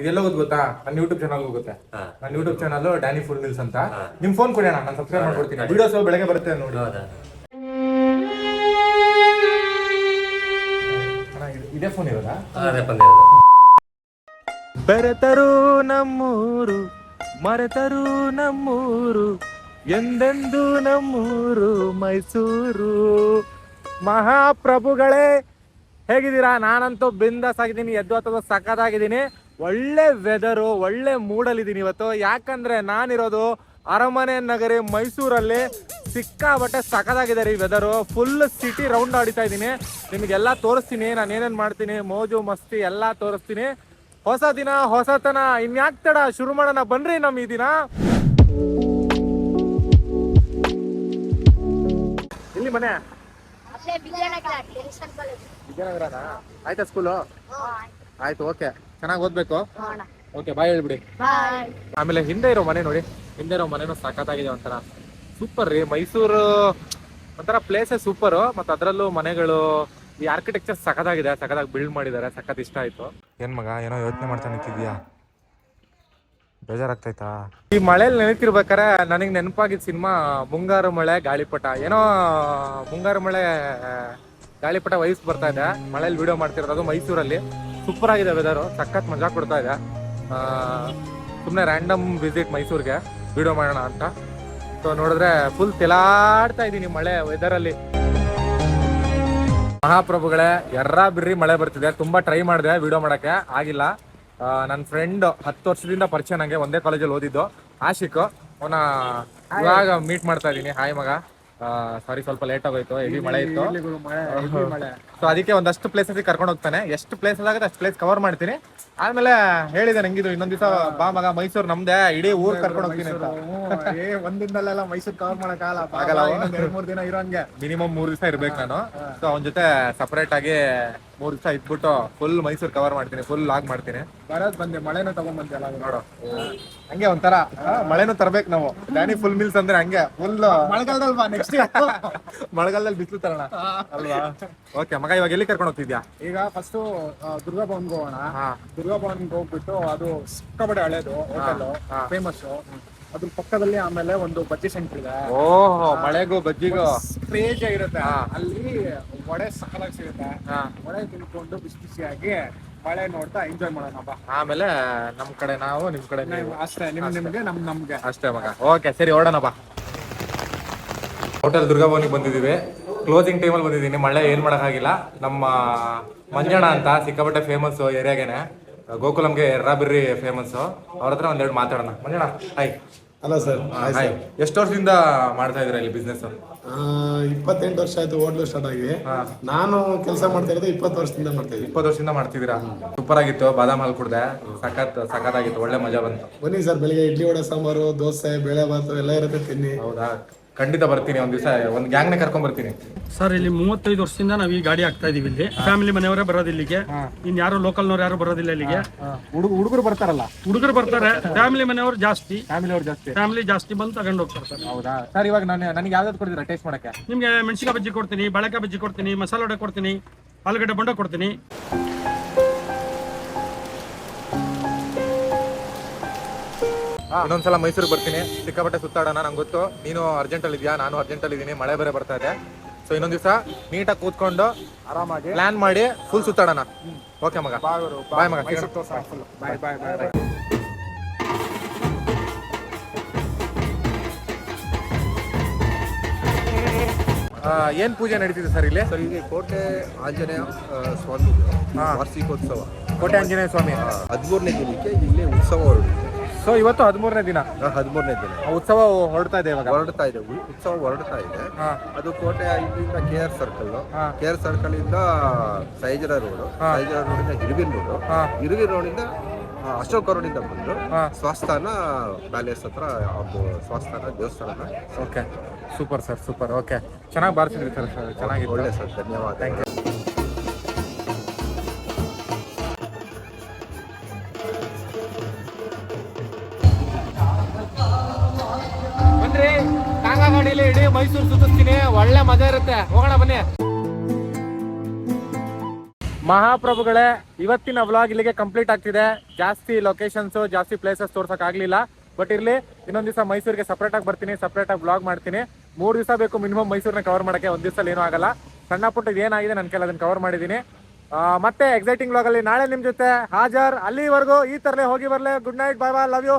ಇದೆಲ್ಲ ಗೊತ್ತಾ ನನ್ನ ಯೂಟ್ಯೂಬ್ ಚಾನಲ್ ಹೋಗುತ್ತೆ. ನನ್ನ YouTube channel Danny full meals ಅಂತ. ನಿಮ್ ಫೋನ್ ಕೊಡಿ ಅಣ್ಣ, ನಾನು ಸಬ್ಸ್ಕ್ರೈಬ್ ಮಾಡ್ಕೊಡ್ತೀನಿ. ವಿಡಿಯೋಸ್ ಬೆಳಗ್ಗೆ ಬರುತ್ತೆ ನೋಡಿ. ಇದೇ ಫೋನ್ ಇರೋದಾ? ಬೆರೆತರು ನಮ್ಮೂರು, ಮರೆತರು ನಮ್ಮೂರು, ಎಂದೆಂದು ನಮ್ಮೂರು ಮೈಸೂರು. ಮಹಾಪ್ರಭುಗಳೇ ಹೇಗಿದ್ದೀರಾ? ನಾನಂತೂ ಬಿಂದಾಸ್ ಆಗಿದ್ದೀನಿ, ಎದ್ದು ಸಖತ್ತಾಗಿದ್ದೀನಿ. ಒಳ್ಳೆ ವೆದರು, ಒಳ್ಳೆ ಮೂಡಲ್ಲಿದ್ದೀನಿ ಇವತ್ತು. ಯಾಕಂದ್ರೆ ನಾನಿರೋದು ಅರಮನೆ ನಗರಿ ಮೈಸೂರಲ್ಲಿ. ಸಿಕ್ಕಾಬಟ್ಟೆ ಸಖತ್ತಾಗಿದೆ ರೀ ವೆದರು. ಫುಲ್ ಸಿಟಿ ರೌಂಡ್ ಆಡಿತಾ ಇದ್ದೀನಿ. ನಿಮಗೆಲ್ಲ ತೋರಿಸ್ತೀನಿ, ನಾನು ಏನೇನು ಮಾಡ್ತೀನಿ, ಮೋಜು ಮಸ್ತಿ ಎಲ್ಲ ತೋರಿಸ್ತೀನಿ. ಹೊಸ ದಿನ ಹೊಸತನ, ಇನ್ಯಾಕ್ ತಡ, ಶುರು ಮಾಡೋಣ ಬನ್ರಿ ನಮ್ಮ ಈ ದಿನ. ಇಲ್ಲಿ ಮನೆ ವಿಜಯನಗರನ? ಆಯ್ತಾ ಸ್ಕೂಲು? ಆಯ್ತು, ಓಕೆ. ಚೆನ್ನಾಗಿ ಓದ್ಬೇಕು. ಓಕೆ, ಬಾಯ್ ಹೇಳ್ಬಿಡಿ. ಆಮೇಲೆ ಹಿಂದೆ ಇರೋ ಮನೆ ನೋಡಿ, ಹಿಂದೆ ಇರೋ ಮನೆನೂ ಸಖತ್ತಾಗಿದೆ. ಒಂಥರ ಸೂಪರ್ ರೀ ಮೈಸೂರು, ಒಂಥರ ಪ್ಲೇಸೇ ಸೂಪರು. ಮತ್ತು ಅದರಲ್ಲೂ ಮನೆಗಳು, ಈ ಆರ್ಕಿಟೆಕ್ಚರ್ ಸಖತ್ತಾಗಿದೆ, ಸಖತ್ತಾಗಿ ಬಿಲ್ಡ್ ಮಾಡಿದ್ದಾರೆ, ಸಖತ್ ಇಷ್ಟ ಆಯ್ತು. ಏನ್ ಮಗ ಏನೋ ಯೋಚನೆ ಮಾಡ್ತಾ ನಿಂತಿದ್ಯಾ? ಬೇಜಾರಾಗ್ತೈತಾ? ಈ ಮಳೇಲಿ ನೆನೀತಿರ್ಬೇಕಾರೆ ನನಗೆ ನೆನಪಾಗಿದ್ದ ಸಿನಿಮಾ ಮುಂಗಾರು ಮಳೆ ಗಾಳಿಪಟ. ಏನೋ ಮುಂಗಾರು ಮಳೆ ಗಾಳಿಪಟ ವಯಸ್ಸು ಬರ್ತಾ ಇದೆ, ಮಳೇಲಿ ವಿಡಿಯೋ ಮಾಡ್ತಿರೋದು ಮೈಸೂರಲ್ಲಿ. ಸೂಪರ್ ಆಗಿದೆ ವೆದರು, ಸಖತ್ ಮಜಾ ಕೊಡ್ತಾ ಇದೆ. ಸುಮ್ಮನೆ ರ್ಯಾಂಡಮ್ ವಿಸಿಟ್ ಮೈಸೂರಿಗೆ ವಿಡಿಯೋ ಮಾಡೋಣ ಅಂತ. ಸೊ ನೋಡಿದ್ರೆ ಫುಲ್ ತೆಲಾಡ್ತಾ ಇದ್ದೀನಿ ಮಳೆ ವೆದರಲ್ಲಿ. ಮಹಾಪ್ರಭುಗಳೇ, ಎರ್ರಾ ಬಿರ್ರಿ ಮಳೆ ಬರ್ತಿದೆ. ತುಂಬಾ ಟ್ರೈ ಮಾಡಿದೆ ವಿಡಿಯೋ ಮಾಡಕ್ಕೆ, ಆಗಿಲ್ಲ. ನನ್ನ ಫ್ರೆಂಡ್ 10 ವರ್ಷದಿಂದ ಪರಿಚಯ, ನಂಗೆ ಒಂದೇ ಕಾಲೇಜಲ್ಲಿ ಓದಿದ್ದು, ಆಶಿಕ್. ಅವನ ಇವಾಗ ಮೀಟ್ ಮಾಡ್ತಾ ಇದ್ದೀನಿ. ಹಾಯ್ ಮಗ, ಸಾರಿ ಸ್ವಲ್ಪ ಲೇಟ್ ಆಗೋಯ್ತು, ಹೆವಿ ಮಳೆ ಇತ್ತು. ಸೊ ಅದಕ್ಕೆ ಒಂದಷ್ಟು ಪ್ಲೇಸಸ್ ಕರ್ಕೊಂಡು ಹೋಗ್ತಾನೆ. ಎಷ್ಟು ಪ್ಲೇಸ್ ಆಗುತ್ತೆ ಅಷ್ಟು ಪ್ಲೇಸ್ ಕವರ್ ಮಾಡ್ತೀನಿ. ಆಮೇಲೆ ಹೇಳಿದೆ ನಂಗಿದು ಇನ್ನೊಂದ್ ದಿವಸ ಬಾ ಮಗ, ಮೈಸೂರು ನಮ್ದೇ, ಇಡೀ ಊರ್ ಕರ್ಕೊಂಡು ಹೋಗ್ತೀನಿ ಅಂತ. ಒಂದಿನದಲ್ಲೆಲ್ಲ ಮೈಸೂರು ಕವರ್ ಮಾಡಕ್ಕಾಗಲ್ಲ, 2-3 ದಿನ ಇರೋಂಗೆ. ಮಿನಿಮಮ್ 3 ದಿವಸ ಇರ್ಬೇಕು ನಾನು. ಸೊ ಅವನ ಜೊತೆ ಸಪರೇಟ್ ಆಗಿ 3 ದಿವಸ ಇದ್ಬಿಟ್ಟು ಫುಲ್ ಮೈಸೂರು ಕವರ್ ಮಾಡ್ತೀನಿ, ಫುಲ್ ಲಾಗ್ ಮಾಡ್ತೀನಿ. ಬರೋದ್ ಬಂದೆ, ಮಳೆನೂ ತಗೊಂಡ್ಬಂದೆ ಅಲ್ಲ ನೋಡು. ಹಂಗೆ ಒಂಥರ ಮಳೆನೂ ತರ್ಬೇಕು ನಾವು. ಡ್ಯಾನಿ ಫುಲ್ ಮೀಲ್ಸ್ ಅಂದ್ರೆ ಹಂಗೆ ಫುಲ್ ಮಳೆಗಾಲದಲ್ಲಿ ಬಾ, ನೆಕ್ಸ್ಟ್ ಮಳೆಗಾಲದಲ್ಲಿ ಬಿಸಿಲು ತರೋಣ ಅಲ್ವಾ? ಓಕೆ ಮಗ, ಇವಾಗ ಎಲ್ಲಿ ಕರ್ಕೊಂಡು ಹೋಗ್ತಿದ್ಯಾ? ಈಗ ಫಸ್ಟ್ ದುರ್ಗಾ ಭವನ್ಗೆ ಹೋಗೋಣ. ದುರ್ಗಾ ಭವನ್ಗೆ ಹೋಗ್ಬಿಟ್ಟು, ಅದು ಸಿಕ್ಕಾಪಟ್ಟೆ ಹಳೇದು ಹೋಟೆಲ್, ಫೇಮಸ್. ಅದ್ರ ಪಕ್ಕದಲ್ಲಿ ಆಮೇಲೆ ಒಂದು ಬಜ್ಜಿ ಸೆಂಟರ್ ಇದೆ. ಓಹೋ, ಮಳೆಗೂ ಬಜ್ಜಿಗೂ ಕ್ರೇಜ್ ಇರುತ್ತೆ. ಅಲ್ಲಿ ವಡೆ ಸಕ್ಕಲಾಗಿ ಸಿಗುತ್ತೆ. ವಡೆ ತಿನ್ಕೊಂಡು ಬಿಸಿ ಬಿಸಿಯಾಗಿ ಮಳೆ ನೋಡ್ತಾ ಎಂಜಾಯ್ ಮಾಡೋಣ ಬಾ. ಆಮೇಲೆ ನಮ್ ಕಡೆ ನಾವು, ನಿಮ್ ಕಡೆ ನೀವು. ಅಷ್ಟೇ, ನಿಮ್ಗೆ ನಮ್ಗೆ ಅಷ್ಟೇ ಮಗ. ಓಕೆ ಸರಿ, ಓಡೋಣ ಬಾ. ಹೋಟೆಲ್ ದುರ್ಗಾ ಭವನಿಗೆ ಬಂದಿದ್ದೀವಿ. ಕ್ಲೋಸಿಂಗ್ ಟೈಮಲ್ಲಿ ಬಂದಿದ್ದೀನಿ. ಮಳೆ ಏನ್ ಮಾಡೋಕ್ಕಾಗಿಲ್ಲ. ನಮ್ಮ ಮಂಜಣ್ಣ ಅಂತ ಸಿಕ್ಕಾಪಟ್ಟೆ ಫೇಮಸ್ ಏರಿಯಾಗೇನೆ, ಗೋಕುಲಂಗೆ ಎರ್ರಾಬಿರ್ರಿ ಫೇಮಸ್. ಅವ್ರ ಹತ್ರ ಒಂದೆರಡು ಮಾತಾಡೋಣ. Manjanna hi. Hello sir. Hi. ಎಷ್ಟು ವರ್ಷದಿಂದ ಮಾಡ್ತಾ ಇದ್ದೀರಾ ಇಲ್ಲಿ ಬಿಸ್ನೆಸ್? 28 ವರ್ಷ ಆಯ್ತು ಹೋಟ್ಲು ಸ್ಟಾರ್ಟ್ ಆಗಿ. ನಾನು ಕೆಲಸ ಮಾಡ್ತಾ ಇರೋದು 20 ವರ್ಷದಿಂದ ಮಾಡ್ತಾ ಇದ್ದೀನಿ. 20 ವರ್ಷದಿಂದ ಮಾಡ್ತಿದ್ದೀರಾ? ಸೂಪರ್ ಆಗಿತ್ತು. ಬಾದಾಮ್ ಹಾಲು ಕುಡ್ದೆ, ಸಖತ್ತಾಗಿತ್ತು, ಒಳ್ಳೆ ಮಜಾ ಬಂತು. ಬನ್ನಿ ಸರ್, ಬೆಳಿಗ್ಗೆ ಇಡ್ಲಿ ವಡೆ ಸಾಂಬಾರು, ದೋಸೆ, ಬೇಳೆ ಭಾತು ಎಲ್ಲ ಇರುತ್ತೆ, ತಿನ್ನಿ. ಹೌದಾ? ಖಂಡಿತ ಬರ್ತೀನಿ, ಒಂದ್ ದಿವಸ ಒಂದು ಗ್ಯಾಂಗ್ನ ಕರ್ಕೊಂಡ್ ಬರ್ತೀನಿ. ಸರ್ ಇಲ್ಲಿ 35 ವರ್ಷದಿಂದ ನಾವು ಈ ಗಾಡಿ ಹಾಕ್ತಾ ಇದೀವಿ. ಇಲ್ಲಿ ಫ್ಯಾಮಿಲಿ ಮನೆಯವರೇ ಬರೋದು ಇಲ್ಲಿಗೆ, ಇನ್ ಯಾರು ಲೋಕಲ್ನವ್ರು ಯಾರು ಬರೋದಿಲ್ಲ ಇಲ್ಲಿಗೆ. ಹುಡುಗರು ಬರ್ತಾರಲ್ಲ? ಹುಡುಗರು ಬರ್ತಾರೆ, ಫ್ಯಾಮಿಲಿ ಮನೆಯವರು ಜಾಸ್ತಿ. ಫ್ಯಾಮಿಲಿ ಜಾಸ್ತಿ ಬಂದು ತಗೊಂಡು ಹೋಗ್ತಾರೆ ಸರ್. ಹೌದಾ ಸರ್? ಇವಾಗ ನನಗೆ ಯಾವ್ದಾದ್ರು ಕೊಡ್ತೀರಾ ಟೇಸ್ಟ್ ಮಾಡಕ್ಕೆ? ನಿಮ್ಗೆ ಮೆಣಸಿನಕಾಯಿ ಬಜ್ಜಿ ಕೊಡ್ತೀನಿ, ಬಾಳೆಕಾಯಿ ಬಜ್ಜಿ ಕೊಡ್ತೀನಿ, ಮಸಾಲೆ ವಡೆ ಕೊಡ್ತೀನಿ, ಆಲೂಗಡ್ಡೆ ಬೋಂಡ ಕೊಡ್ತೀನಿ. ಇನ್ನೊಂದ್ಸಲ ಮೈಸೂರಿಗೆ ಬರ್ತೀನಿ, ಸಿಕ್ಕಾಪಟ್ಟೆ ಸುತ್ತಾಡೋಣ. ನಂಗೆ ಗೊತ್ತು ನೀನು ಅರ್ಜೆಂಟಲ್ಲಿ ಇದೆಯಾ, ನಾನು ಅರ್ಜೆಂಟಲ್ಲಿ ಇದ್ದೀನಿ, ಮಳೆ ಬೇರೆ ಬರ್ತಾ ಇದೆ. ಸೊ ಇನ್ನೊಂದ್ ದಿವಸ ನೀಟಾಗಿ ಕೂತ್ಕೊಂಡು ಆರಾಮಾಗಿ ಪ್ಲಾನ್ ಮಾಡಿ ಫುಲ್ ಸುತ್ತಾಡೋಣ. ಓಕೆ ಮಗ, ಬಾಯ್ ಮಗ. ಬಾಯ್ ಬಾಯ್ ಬಾಯ್. ಏನ್ ಪೂಜೆ ನಡೀತಿದೆ ಸರ್ ಇಲ್ಲಿ? ಸರ್ ಇಲ್ಲಿ ಕೋಟೆ ಆಂಜನೇಯ ಸ್ವಾಮಿ ವಾರ್ಷಿಕೋತ್ಸವ. ಕೋಟೆ ಆಂಜನೇಯ ಸ್ವಾಮಿ 13ನೇ ದಿನಕ್ಕೆ ಇಲ್ಲಿ ಉತ್ಸವ ಹೊರಟಿದೆ. ಸೊ ಇವತ್ತು 13ನೇ ದಿನ. 13ನೇ ದಿನ ಉತ್ಸವ ಹೊರಡ್ತಾ ಇದೆ ಇವಾಗ. ಉತ್ಸವ ಹೊರಡ್ತಾ ಇದೆ. ಅದು ಕೋಟೆ ಇಂದ KR ಸರ್ಕಲ್, KR ಸರ್ಕಲ್ ಇಂದ ಸೈಜರ ರೋಡ್, ಸೈಜರ ರೋಡ್ ಇಂದ ಹಿರವಿನ್ ರೋಡ್, ಹಿರವಿನ್ ರೋಡ್ ಇಂದ ಅಶೋಕ್ ರೋಡ್ ಇಂದ ಬಂದು ಸ್ವಸ್ಥಾನ ಪ್ಯಾಲೇಸ್ ಹತ್ರ ಸ್ವಸ್ಥಾನ ದೇವಸ್ಥಾನ. Okay, super sir, super. Okay, ಚೆನ್ನಾಗಿ ಬಾರಿಸಿದ್ರಿ ಸರ್, ಚೆನ್ನಾಗಿ. ಒಳ್ಳೆ ಸರ್, ಧನ್ಯವಾದ. Thank you. ಬನ್ರಿ, ಟಾಂಗಾ ಗಾಡಿಯಲ್ಲಿ ಇಡೀ ಮೈಸೂರು ಸುತ್ತಿಸ್ತೀನಿ, ಒಳ್ಳೆ ಮಜಾ ಇರುತ್ತೆ. ಹೋಗೋಣ ಬನ್ನಿ. ಮಹಾಪ್ರಭುಗಳೇ, ಇವತ್ತಿನ ವ್ಲಾಗ್ ಇಲ್ಲಿಗೆ ಕಂಪ್ಲೀಟ್ ಆಗ್ತಿದೆ. ಜಾಸ್ತಿ ಲೊಕೇಶನ್ಸ್, ಜಾಸ್ತಿ ಪ್ಲೇಸಸ್ ತೋರ್ಸಕ್ ಆಗ್ಲಿಲ್ಲ. ಬಟ್ ಇರ್ಲಿ, ಇನ್ನೊಂದ್ ದಿವಸ ಮೈಸೂರಿಗೆ ಸಪ್ರೇಟ್ ಆಗಿ ಬರ್ತೀನಿ, ಸಪ್ರೇಟ್ ಆಗಿ ವ್ಲಾಗ್ ಮಾಡ್ತೀನಿ. 3 ದಿವಸ ಬೇಕು ಮಿನಿಮಮ್ ಮೈಸೂರನ್ನ ಕವರ್ ಮಾಡಕ್ಕೆ. ಒಂದ್ ದಿವಸದಲ್ಲಿ ಏನೂ ಆಗಲ್ಲ. ಸಣ್ಣ ಪುಟ್ಟ ಏನಾಗಿದೆ ನನ್ನ ಕೆಲ ಅದನ್ನ ಕವರ್ ಮಾಡಿದೀನಿ. ಮತ್ತೆ ಎಕ್ಸೈಟಿಂಗ್ ವ್ಲಾಗ್ ಅಲ್ಲಿ ನಾಳೆ ನಿಮ್ ಜೊತೆ ಹಾಜರ್. ಅಲ್ಲಿವರೆಗೂ ಈ ತರಲೆ ಹೋಗಿ ಬರ್ಲೆ. Good night, bye bye, love you.